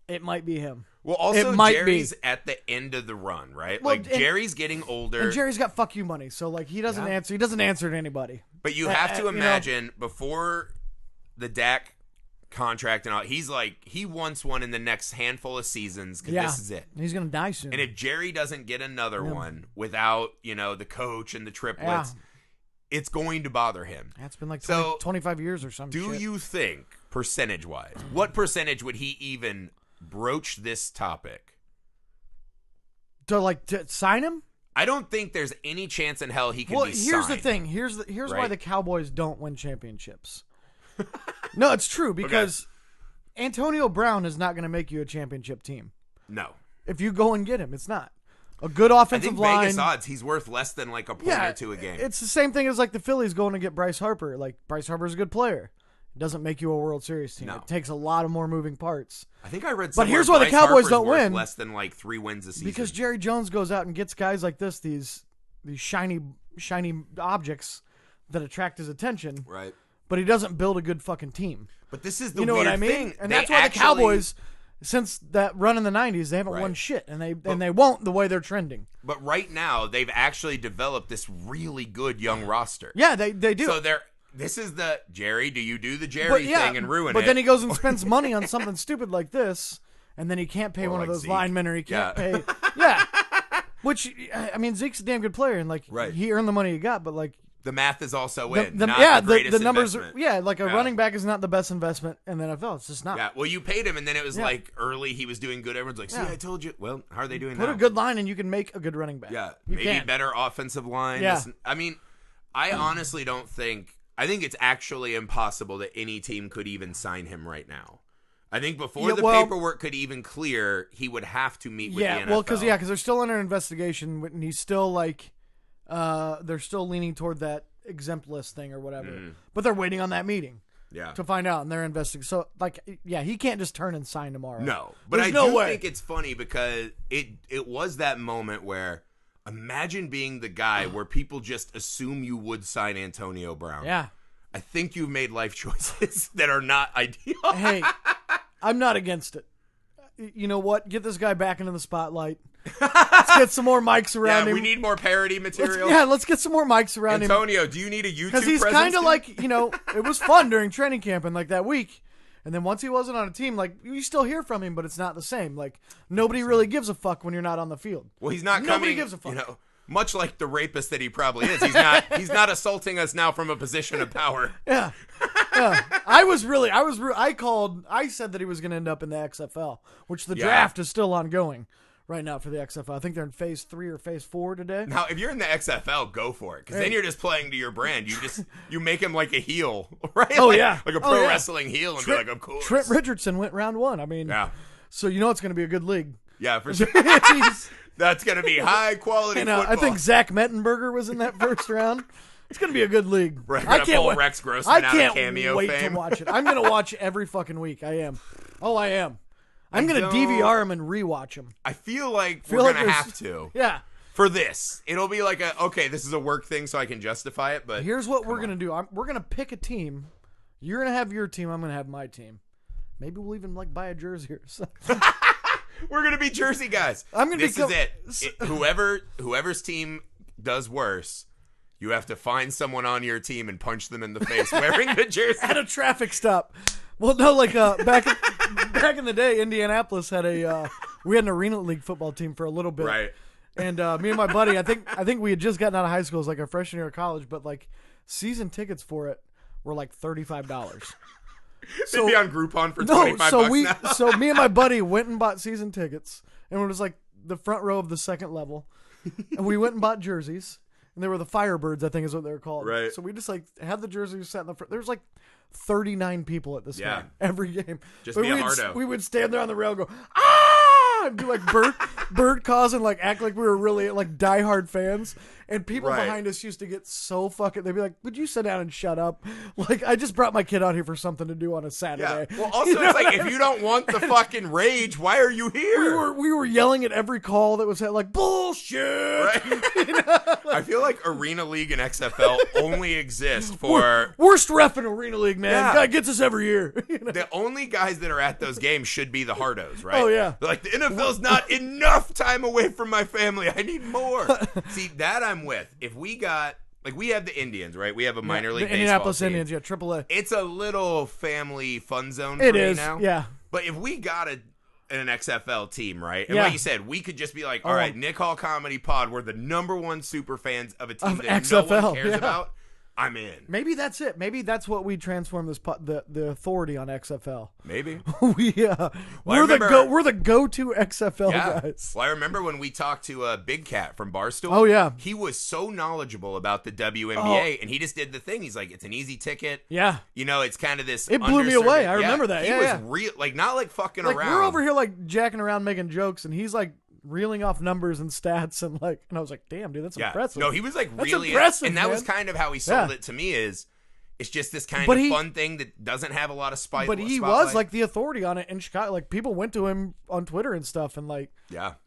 it might be him. Well, also, Jerry's at the end of the run, right? Well, Jerry's getting older. And Jerry's got fuck you money. So, like, he doesn't answer. He doesn't answer to anybody. But you have to imagine, before the Dak contract and all, he's like, he wants one in the next handful of seasons because this is it. He's going to die soon. And if Jerry doesn't get another one without, the coach and the triplets, it's going to bother him. That's been like 25 years or something. Do you think, percentage-wise, what percentage would he even broach this topic? To sign him? I don't think there's any chance in hell he can be signed. Well, here's the thing. Here's why the Cowboys don't win championships. No, it's true, because Antonio Brown is not going to make you a championship team. No. If you go and get him, it's not. A good offensive line. Vegas odds, he's worth less than like a point or two a game. It's the same thing as like the Phillies going to get Bryce Harper. Like, Bryce Harper's a good player. It doesn't make you a World Series team. No. It takes a lot of more moving parts. I think I read somewhere, but here's why the Cowboys don't win. Less than like 3 wins a season. Because Jerry Jones goes out and gets guys like this, these shiny objects that attract his attention. Right. But he doesn't build a good fucking team. But this is the weird what I mean? Thing. And that's why the Cowboys, since that run in the 90s, they haven't won shit. And they won't the way they're trending. But right now, they've actually developed this really good young roster. Yeah, they do. So this is the, Jerry, do you do the Jerry thing and ruin it? But then he goes and spends money on something stupid like this, and then he can't pay one of those Zeke. linemen, or he can't pay. Yeah. Which, I mean, Zeke's a damn good player, and he earned the money he got, but the math is also in. The numbers investment. A running back is not the best investment in the NFL. It's just not. Yeah, well, you paid him, and then it was early he was doing good. Everyone's like, see, I told you. Well, how are they doing now? Put a good line, and you can make a good running back. Yeah, maybe better offensive line. Yeah. I mean, I honestly don't think. I think it's actually impossible that any team could even sign him right now. I think before the paperwork could even clear, he would have to meet with the NFL. Because they're still under investigation, and he's still they're still leaning toward that exempt list thing or whatever. But they're waiting on that meeting. to find out, and they're investigating. So, like, yeah, he can't just turn and sign tomorrow. No, but There's I no do way. think it's funny because it was that moment where imagine being the guy where people just assume you would sign Antonio Brown. Yeah. I think you've made life choices that are not ideal. Hey, I'm not against it. You know what? Get this guy back into the spotlight. Let's get some more mics around him. We need more parody material. Let's get some more mics around him. Antonio, do you need a YouTube presence? Because he's kind of like, it was fun during training camp and like that week. And then once he wasn't on a team, like, you still hear from him, but it's not the same. Like, nobody really gives a fuck when you're not on the field. Well, he's not Nobody coming, gives a fuck. Much like the rapist that he probably is. He's not assaulting us now from a position of power. Yeah. I said that he was going to end up in the XFL, which the draft is still ongoing right now for the XFL. I think they're in phase 3 or phase 4 today. Now, if you're in the XFL, go for it. Because then you're just playing to your brand. You make him like a heel, right? Oh, Like a pro wrestling heel and be like, of course. Trent Richardson went round 1. I mean, so it's going to be a good league. Yeah, for sure. That's going to be high quality football. I think Zach Mettenberger was in that first round. It's going to be a good league. I can't wait. Rex Grossman out of Cameo wait fame. to watch it. I'm going to watch every fucking week. I am. Oh, I am. I'm going to DVR him and rewatch him. I feel like we're going to have to. Yeah. For this. It'll be like this is a work thing so I can justify it. But here's what we're going to do. We're going to pick a team. You're going to have your team. I'm going to have my team. Maybe we'll even buy a jersey or something. We're going to be Jersey guys. This is it. Whoever's team does worse, you have to find someone on your team and punch them in the face wearing the jersey. At a traffic stop. Well, no, back in the day, Indianapolis had we had an Arena League football team for a little bit. Right. And me and my buddy, I think we had just gotten out of high school. It was like our freshman year of college, but season tickets for it were like $35. They'd be on Groupon for $25 now. So me and my buddy went and bought season tickets, and it was like the front row of the second level, and we went and bought jerseys, and they were the Firebirds, I think is what they were called. Right. So we just had the jerseys set in the front. There was 39 people at this game every game. Just be a hardo. We would stand there on the rail and go, and do bird calls and act like we were really diehard fans. And people behind us used to get so fucking. They'd be like, "Would you sit down and shut up?" I just brought my kid out here for something to do on a Saturday. Yeah. Well, also it's if you don't want the fucking rage, why are you here? We were yelling at every call that was bullshit. Right? I feel like Arena League and XFL only exist for worst ref in Arena League, man. Yeah. Guy gets us every year. The only guys that are at those games should be the hardos, right? Oh yeah. They're like, the NFL's not enough time away from my family. I need more. See, that I'm with. If we got we have the Indians, right? We have a minor league the Indianapolis baseball team. Indians, AAA. It's a little family fun zone for it me is, now. yeah. But if we got an XFL team, right? And yeah. like you said, we could just be like, all right, Nick Hall Comedy Pod, we're the #1 super fans of a team that XFL, no one cares about. I'm in. Maybe that's it. Maybe that's what we transform this the authority on XFL. Maybe we're the go-to XFL guys. Well, I remember when we talked to Big Cat from Barstool. Oh yeah, he was so knowledgeable about the WNBA, and he just did the thing. He's like, it's an easy ticket. Yeah, it's kind of this. It blew me away. I remember that. He was real, not fucking around. We're over here jacking around making jokes, and he's reeling off numbers and stats and I was like, damn, dude, that's impressive. No, he was really impressive, and that was kind of how he sold it to me is it's just this kind of fun thing that doesn't have a lot of spite. But he was the authority on it in Chicago. People went to him on Twitter and stuff and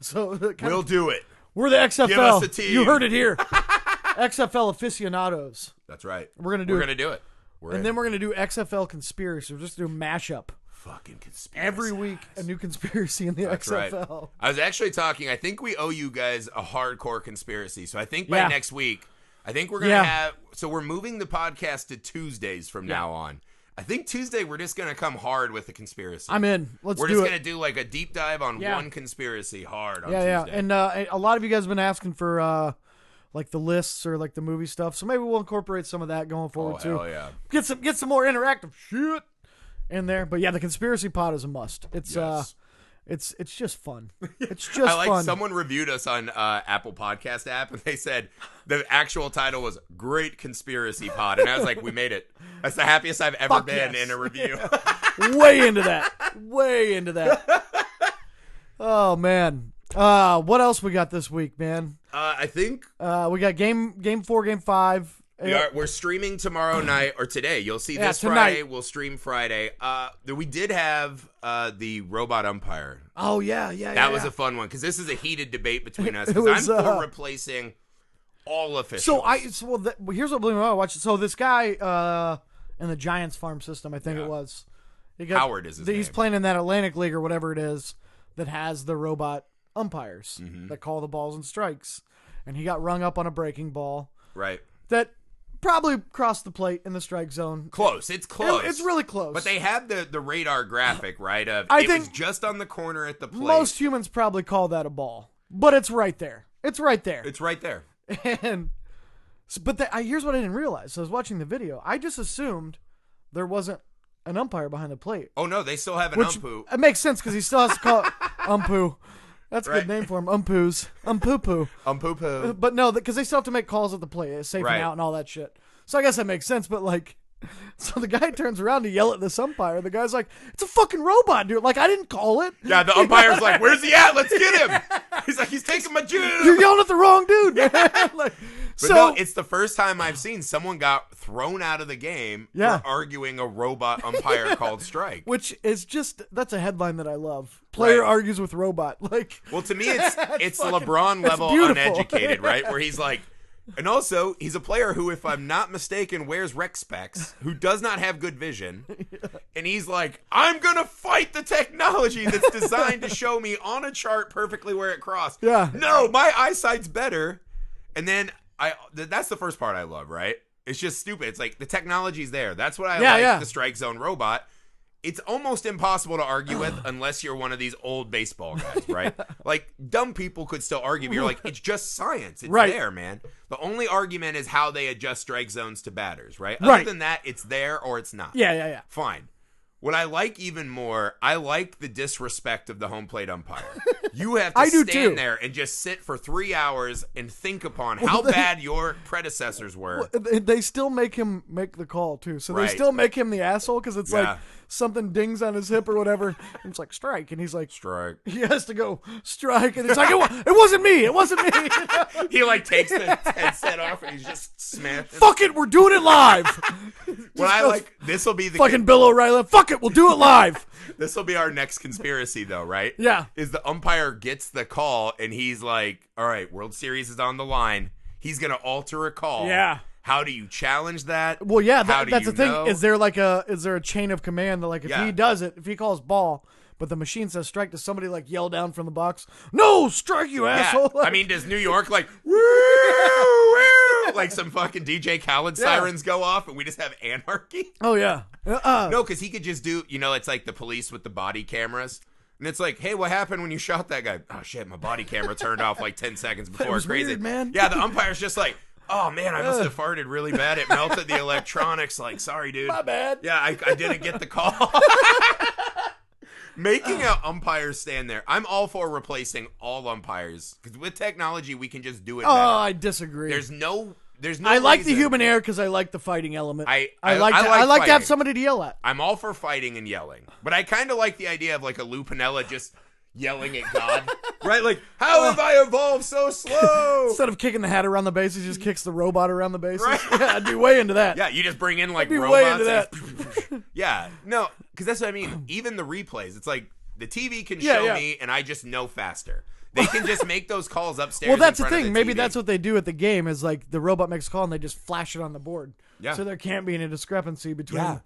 so we'll do it. We're the XFL. Give us a team. You heard it here. XFL aficionados. That's right. We're gonna do it. Then we're gonna do XFL conspiracy. We're just do a mashup. Fucking conspiracy. Every week, a new conspiracy in the XFL. Right. I was actually talking. I think we owe you guys a hardcore conspiracy. So I think by next week, I think we're gonna have. So we're moving the podcast to Tuesdays from now on. I think Tuesday we're just gonna come hard with the conspiracy. I'm in. We're just gonna do a deep dive on one conspiracy hard on Tuesday. Yeah. And a lot of you guys have been asking for the lists or the movie stuff. So maybe we'll incorporate some of that going forward too. Hell yeah. Get some more interactive shit in there. But yeah, the conspiracy pod is a must. It's it's just fun. It's just fun. Someone reviewed us on Apple Podcast app and they said the actual title was Great Conspiracy Pod, and I was like, we made it. That's the happiest I've ever been in a review. Way into that. Oh man. What else we got this week, man? I think we got game 4, game 5. We're streaming tomorrow night or today. You'll see this tonight. Friday. We'll stream Friday. We did have the Robot Umpire. Oh, yeah. That was a fun one because this is a heated debate between us. It Because was, I'm for replacing all officials. Here's what blew me away. I watched. So this guy in the Giants farm system, I think it was. Howard is his name. He's playing in that Atlantic League or whatever it is that has the robot umpires Mm-hmm. that call the balls and strikes. And he got rung up on a breaking ball. Right. That probably crossed the plate in the strike zone. Close. It's close. It's really close. But they have the radar graphic, right? It was just on the corner at the plate. Most humans probably call that a ball. But it's right there. It's right there. It's right there. Here's what I didn't realize. So I was watching the video. I just assumed there wasn't an umpire behind the plate. Oh, no. They still have an umpu. It makes sense because he still has to call it umpu. That's a good name for him. Umpoo-poo. Umpu-poo. But no, because they still have to make calls at the plate, safing out and all that shit. So I guess that makes sense. But so the guy turns around to yell at this umpire. The guy's like, "It's a fucking robot, dude. I didn't call it." Yeah, the umpire's like, "Where's he at? Let's get him." He's like, "He's taking my juice." You're yelling at the wrong dude. But no, it's the first time I've seen someone got thrown out of the game for arguing a robot umpire called strike. Which is that's a headline that I love. Player argues with robot. Well, to me, it's LeBron level uneducated, right? Where he's like, and also he's a player who, if I'm not mistaken, wears rec specs, who does not have good vision, and he's like, I'm gonna fight the technology that's designed to show me on a chart perfectly where it crossed. Yeah. No, my eyesight's better, and then. That's the first part I love, right? It's just stupid. It's like the technology's there. That's what I like the strike zone robot. It's almost impossible to argue with unless you're one of these old baseball guys, right? Like, dumb people could still argue, but you're like, it's just science. It's there, man. The only argument is how they adjust strike zones to batters, right? Other than that, it's there or it's not. Yeah. Fine. What I like even more, I like the disrespect of the home plate umpire. You have to stand there and just sit for 3 hours and think upon how bad your predecessors were. They still make him make the call, too. So they still make him the asshole because it's like something dings on his hip or whatever. And it's like, strike. And he's like, strike. He has to go, strike. And it's like, it wasn't me. It wasn't me. He takes the headset off and he's just smashing. Fuck it. We're doing it live. This will be the fucking Bill O'Reilly. Fuck it. We'll do it live. This will be our next conspiracy, though, right? Yeah. Is the umpire gets the call and he's like, all right, World Series is on the line. He's going to alter a call. Yeah. How do you challenge that? Well, yeah, that's the thing. Know? Is there a chain of command that if he does it, if he calls ball, but the machine says strike, does somebody yell down from the box, "No, strike, you asshole"? I mean, does New York woo, woo, like some fucking DJ Khaled sirens go off and we just have anarchy? Oh yeah. No, because he could just do, it's like the police with the body cameras. And it's like, hey, what happened when you shot that guy? Oh shit, my body camera turned off 10 seconds before. It was crazy, weird, man. Yeah, the umpire's just like, oh man, I must have farted really bad. It melted the electronics. Sorry, dude. My bad. Yeah, I didn't get the call. Making an umpire stand there. I'm all for replacing all umpires because with technology we can just do it better. I disagree. There's no. I like the human error because I like the fighting element. I like to have somebody to yell at. I'm all for fighting and yelling, but I kind of like the idea of a Lou Piniella just yelling at God, right? How have I evolved so slow? Instead of kicking the hat around the bases, he just kicks the robot around the bases. Right. Yeah, I'd be way into that. Yeah, you just bring in robots. Way into that. Yeah, no, because that's what I mean. Even the replays, it's like the TV can show me, and I just know faster. They can just make those calls upstairs. Well, that's the thing. Maybe that's what they do at the game is the robot makes a call and they just flash it on the board. Yeah. So there can't be any discrepancy between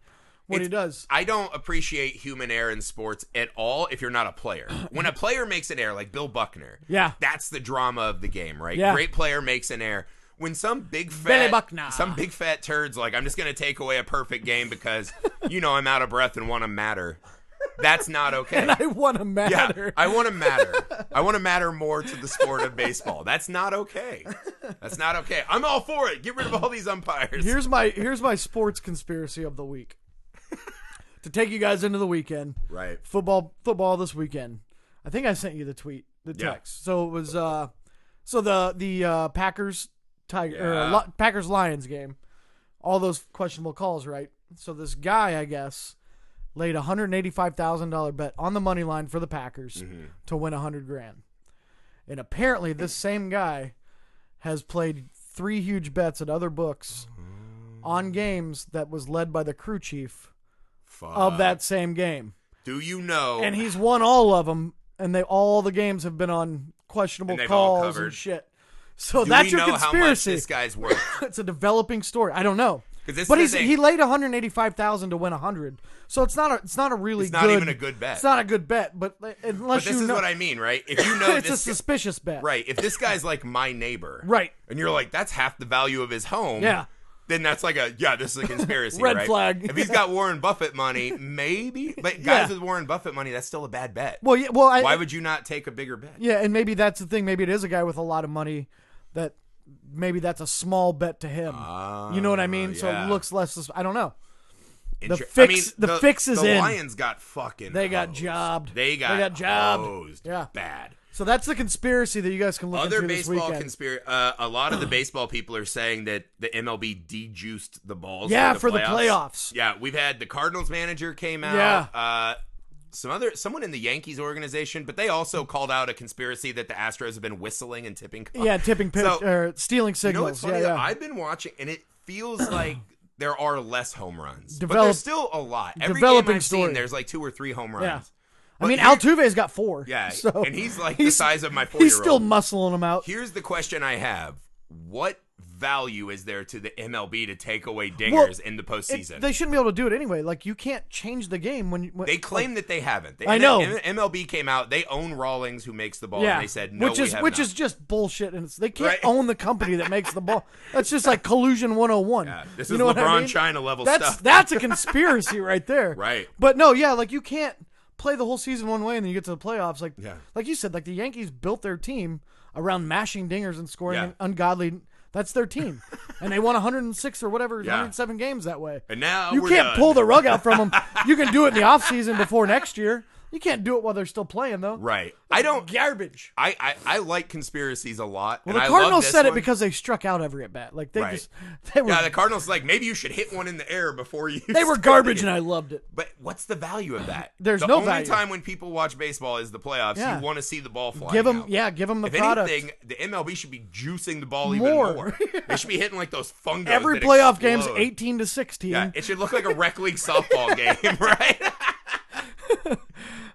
what he does. I don't appreciate human error in sports at all if you're not a player. When a player makes an error, like Bill Buckner, that's the drama of the game, right? Yeah. Great player makes an error. When some big fat turd's like, I'm just going to take away a perfect game because, I'm out of breath and want to matter. That's not okay. And I want to matter. Yeah, I want to matter. I want to matter more to the sport of baseball. That's not okay. That's not okay. I'm all for it. Get rid of all these umpires. Here's my sports conspiracy of the week. To take you guys into the weekend. Right. Football this weekend. I think I sent you the text. So it was the Packers Lions game. All those questionable calls, right? So this guy, I guess, laid $185,000 bet on the money line for the Packers to win $100,000. And apparently this same guy has played 3 huge bets at other books on games that was led by the crew chief Fuck. of that same game. Do you know? And he's won all of them, and all the games have been on questionable And they've all calls covered. and shit. So Do that's we your know how much conspiracy. this guy's worth? It's a developing story. I don't know. This But is the he thing. laid $185,000 to win 100. So it's not a really It's good. not even a good bet. It's not a good bet, but unless But this you is know, what I mean, right? If you know it's a this, suspicious bet. right? If this guy's like my neighbor, Right. and you're like, that's half the value of his home, Yeah. then that's like this is a conspiracy. Red right? flag. If he's got Warren Buffett money, maybe. But guys with Warren Buffett money, that's still a bad bet. Well, yeah, Why would you not take a bigger bet? Yeah, and maybe that's the thing. Maybe it is a guy with a lot of money that maybe that's a small bet to him. You know what I mean? So yeah. it looks less. I don't know. The The fix is the in. Lions got fucking. They got hosed. jobbed. They got jobbed. hosed. Yeah. Bad. So that's the conspiracy that you guys can look Other into this baseball weekend. conspiracy. A lot of the baseball people are saying that the MLB de-juiced the balls. Yeah, for the playoffs. Yeah, we've had the Cardinals manager came out. Yeah. Someone in the Yankees organization, but they also called out a conspiracy that the Astros have been whistling and tipping. Yeah, tipping pitch or stealing You know signals. what's funny? Yeah, yeah. I've been watching, and it feels like there are less home runs, but Develop- there's still a lot. Every developing game I've story. seen, there's like 2 or 3 home runs. Yeah. I But mean, here- Altuve's got 4. Yeah, so and he's like the size of my 4-year-old. He's still muscling them out. Here's the question I have: what value is there to the MLB to take away dingers in the postseason? They shouldn't be able to do it anyway. Like, you can't change the game when They claim that they haven't. I know. MLB came out. They own Rawlings, who makes the ball, yeah, and they said no. which is just bullshit, and they can't Right. own the company that makes the ball. That's just like collusion 101. Yeah, this You is know what I LeBron mean? China level That's stuff. that's a conspiracy right there. Right. But no, yeah, like you can't play the whole season one way and then you get to the playoffs. Like, Yeah. like you said, like the Yankees built their team around mashing dingers and scoring Yeah. ungodly. That's their team, and they won 106 or whatever, Yeah. 107 games that way. And now You we're can't done. pull the rug out from them. You can do it in the offseason before next year. You can't do it while they're still playing, though. Right. I don't. Garbage. I like conspiracies a lot. Well, and the I love Cardinals this said it one. because they struck out every at bat. Like they Right. just they were the Cardinals like maybe you should hit one in the air before you. they were start garbage, it. and I loved it. But what's the value of that? There's the no only value. time when people watch baseball is the playoffs. Yeah. You want to see the ball flying. Give them, out. give them the If product. anything, the MLB should be juicing the ball More. even more. They should be hitting like those fungos. Every that playoff game's explode. 18-16. Yeah, it should look like a rec league softball game, right?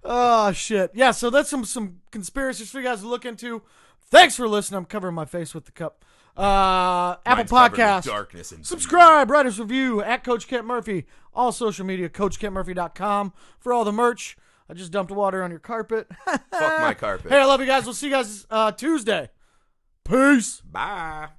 Oh shit. Yeah, so that's some conspiracies for you guys to look into. Thanks for listening. I'm covering my face with the cup. Apple Mine's covered with Podcast. darkness and Subscribe, write us review at Coach Kent Murphy. All social media, CoachKentMurphy.com for all the merch. I just dumped water on your carpet. Fuck my carpet. Hey, I love you guys. We'll see you guys Tuesday. Peace. Bye.